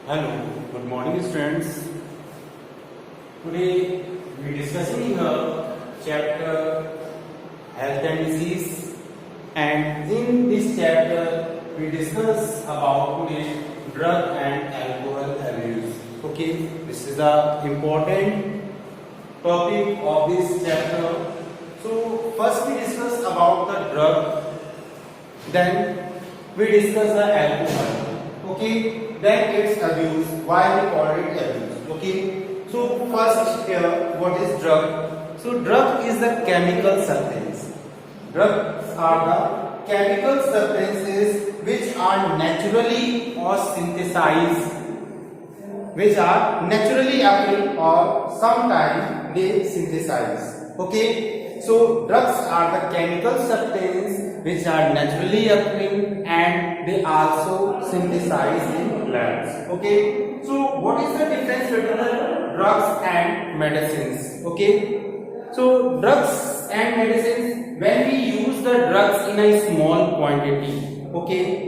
Hello, good morning students. Today we are discussing the chapter Health and Disease, and in this chapter we discuss about today drug and alcohol abuse. Okay, this is the important topic of this chapter. So first we discuss about the drug, then we discuss the alcohol. Okay, then its abuse, why we call it abuse. Okay, so first here, what is drug? So drug is the chemical substance. Drugs are the chemical substances which are naturally or synthesized, which are naturally occurring or sometimes they synthesize. Okay, so drugs are the chemical substance which are naturally occurring and they also synthesize in labs. Okay, so what is the difference between the drugs and medicines? Okay, so drugs and medicines, when we use the drugs in a small quantity, okay,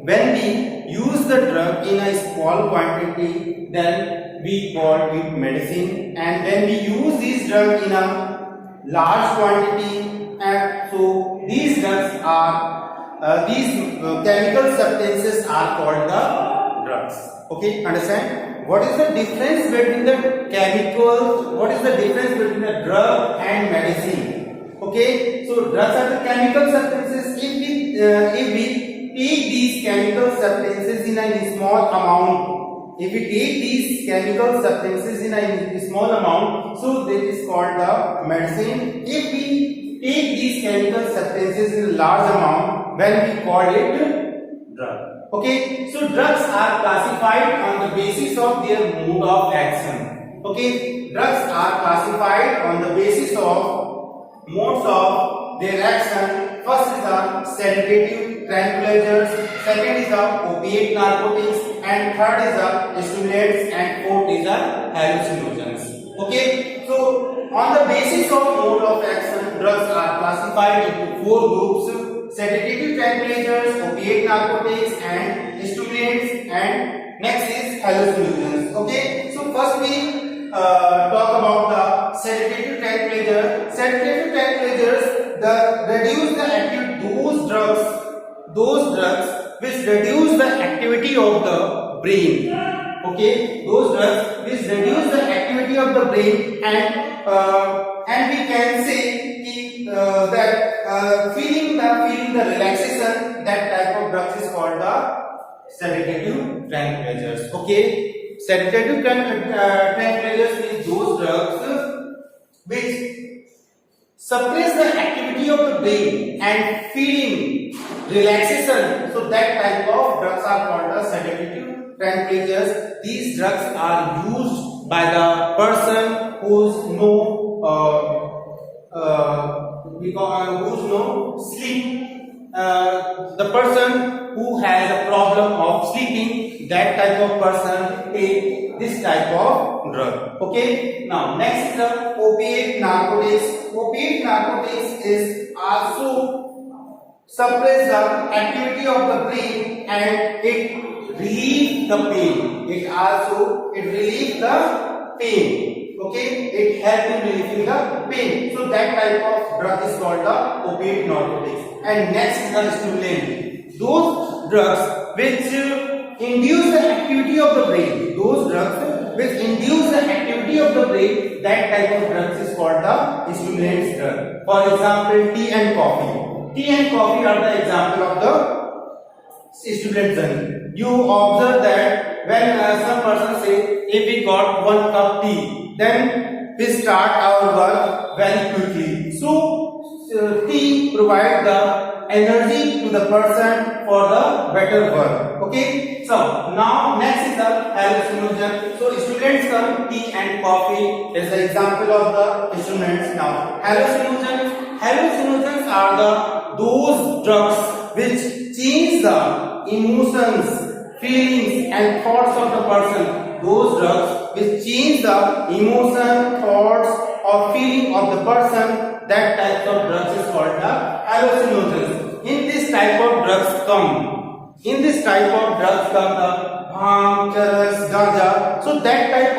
when we use the drug in a small quantity, then we call it medicine, and when we use this drug in a large quantity, and so these drugs are chemical substances are called the drugs. Okay, understand? What is the difference between the chemicals? What is the difference between the drug and medicine? Okay, so drugs are the chemical substances. If we take these chemical substances in a small amount, if we take these chemical substances in a small amount, so that is called the medicine. If we take these chemical substances in a large amount, then we call it drug. Okay, so drugs are classified on the basis of their mode of action. Okay, drugs are classified on the basis of modes of their action. First is the sedative tranquilizers, second is the opiate narcotics, and third is the stimulants, and fourth is the hallucinogens. Okay, so on the basis of mode of action, drugs are classified into four groups: sedative tranquilizers, opiate narcotics, and stimulants, and next is hallucinogens. Okay, so first we talk about the sedative tranquilizer. Sedative tranquilizers reduce the activity, those drugs which reduce the activity of the brain. Okay, those drugs which reduce the activity of the brain, and we can say that feeling the relaxation, that type of drugs is called the sedative tranquilizers. Okay, sedative tranquilizers means those drugs which suppress the activity of the brain and feeling relaxation, so that type of drugs are called the sedative tranquilizers. These drugs are used by the person who's no sleep. The person who has a problem of sleeping, that type of person take this type of drug. Okay, now next is the opiate narcotics. Opiate narcotics is also suppress the activity of the brain and it relieves the pain. It relieves the pain. Okay, it helps in relieving the pain. So that type of drug is called the opiate narcotics. And next is the stimulant. Those drugs which induce the activity of the brain. Those drugs which induce the activity of the brain, that type of drugs is called the stimulant drug. For example, tea and coffee. Tea and coffee are the example of the stimulant drug. You observe that when some person say, if we got 1 cup tea, then we start our work very quickly. So tea provides the energy to the person for the better work. Okay, so now next is the hallucinogen. So stimulants come, tea and coffee is the example of the stimulants. Now hallucinogens are those drugs which change the emotions, feelings and thoughts of the person. Those drugs which change the emotion, thoughts or feeling of the person, that type of drugs is called the hallucinogens. In this type of drugs come the bhang, charas, ganja. So that type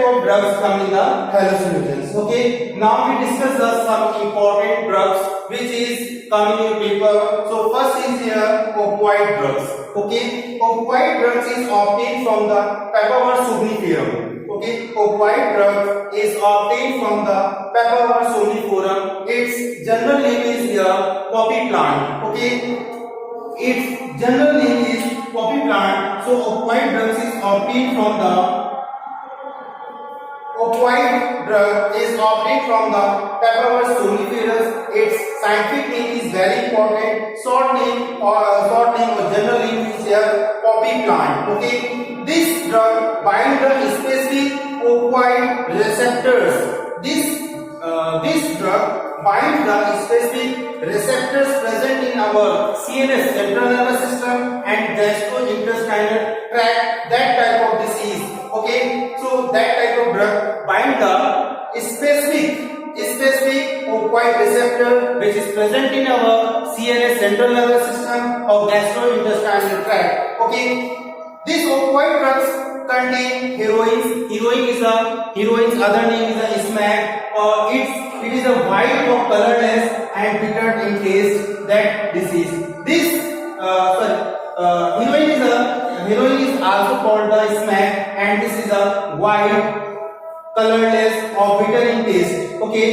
of drugs come in the hallucinogens. Okay. Now we discuss some important drugs which is coming in paper. So first is here opioid drugs. Okay. Opioid drugs is obtained from the papaver somniferum. Okay. Opioid drug is obtained from the papaver somniferum. Its general name is here poppy plant. Okay. Its general name is poppy plant. So opioid drugs is obtained from the opioid drug is obtained from the papaver somniferum. Its scientific name is very important. Short name or general name is here poppy plant. Okay. This drug binds the specific opioid receptors. This drug binds the specific receptors present in our CNS, central nervous system, and gastrointestinal tract. That type of disease. Okay, so that type of drug bind the specific opioid receptor which is present in our CNS, central nervous system, or gastrointestinal tract. Okay, these opioid drugs contain heroin. Heroin's other name is a smack. It is a white or colorless and bitter in taste. That disease. Heroin is also called the smack, and this is a white, colorless or bitter in taste. Okay,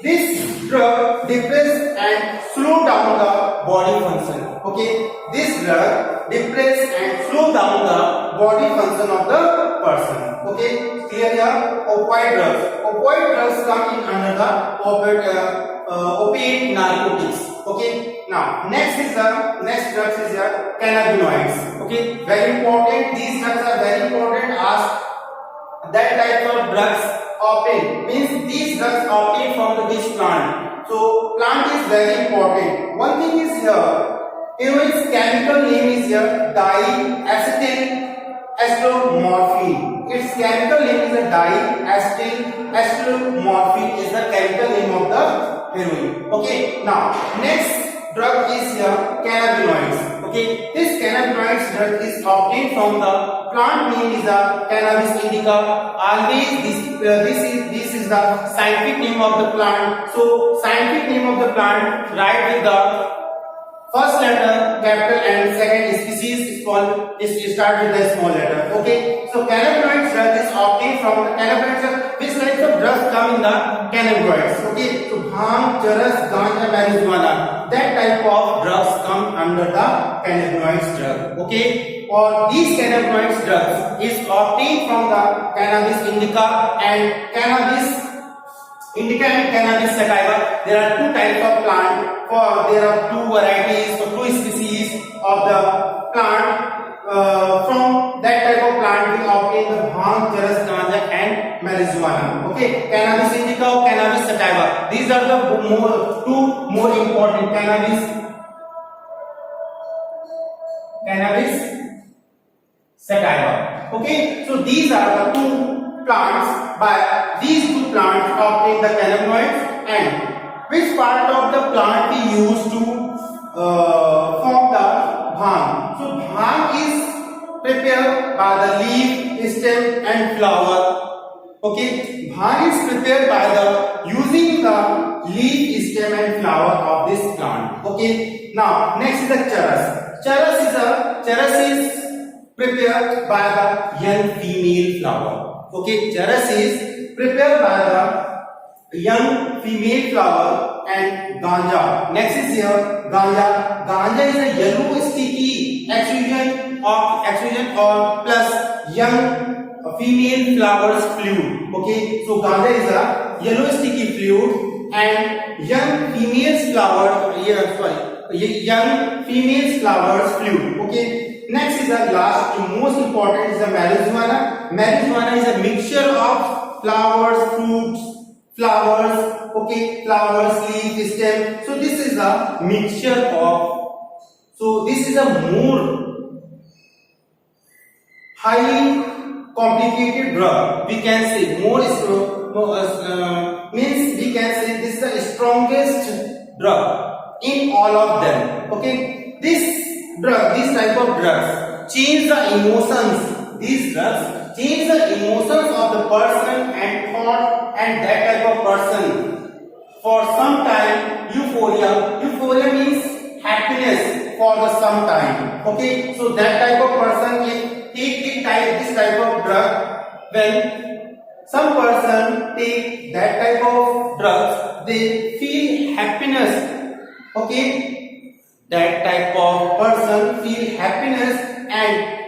this drug depress and slow down the body function. Okay, this drug depress and slow down the body function of the person. Okay, clear here? Opioid drugs. Opioid drugs come in under the opiate narcotics. Okay, now next drugs is the cannabinoids. Okay, very important. These drugs are very important as that type of drugs obtained, means these drugs obtained from which plant. So plant is very important. One thing is here, heroin's chemical name is here diacetylacetylmorphine. Its chemical name is a diacetylacetylmorphine is the chemical name of the heroin. Okay, now next drug is here cannabinoids. Okay, this cannabinoids drug is obtained from the plant name is the cannabis indica. Always this is the scientific name of the plant. So scientific name of the plant write with the first letter capital and second species is called start with the small letter. Okay, so cannabinoids drug is obtained from the cannabinoids drug. Which types of drugs come in the cannabinoids? Okay, so bhang, charas, ganja, marijuana. That type of drugs come under the cannabinoids drug. Okay, or these cannabinoids drugs is obtained from the cannabis indica and cannabis indica and cannabis sativa. There are two types of plant. There are two varieties or two species of the plant. From that type of plant we obtain the bhang, charas, ganja and marijuana. Okay, cannabis indica or cannabis sativa. These are the two more important. Cannabis sativa. Okay, so these are the two plants. By these two plants obtain the cannabinoids, and which part of the plant we use to form the bhang. So bhang is prepared by the leaf, stem and flower. Okay, bhang is prepared by the using the leaf, stem and flower of this plant. Okay, now next is the charas. Charas is prepared by the young female flower. Okay, charas is prepared by the young female flower. And ganja. Next is here ganja. Ganja is a yellow sticky exusion or plus young female flowers fluid. Okay, so ganja is a yellow sticky fluid and young female flowers fluid. Okay, next is the last and most important is the marijuana. Marijuana is a mixture of flowers, fruits, flowers. Okay, flowers, leaf, stem. So this is a mixture of. So this is a more highly complicated drug. We can say means we can say this is the strongest drug in all of them. Okay, this type of drugs change the emotions. These drugs change the emotions of the person and thought and that type of person. For some time, euphoria. Euphoria means happiness for the some time. Okay, so that type of person if take this type of drug, when some person take that type of drugs, they feel happiness. Okay, that type of person feel happiness, and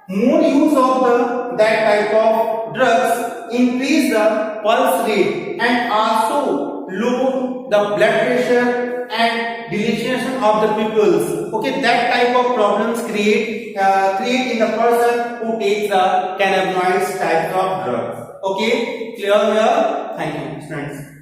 more use of that type of drugs increase the pulse rate and also lower the blood pressure and dilation of the pupils. Okay, that type of problems create in the person who takes the cannabinoids type of drugs. Okay, clear here? Thank you, friends.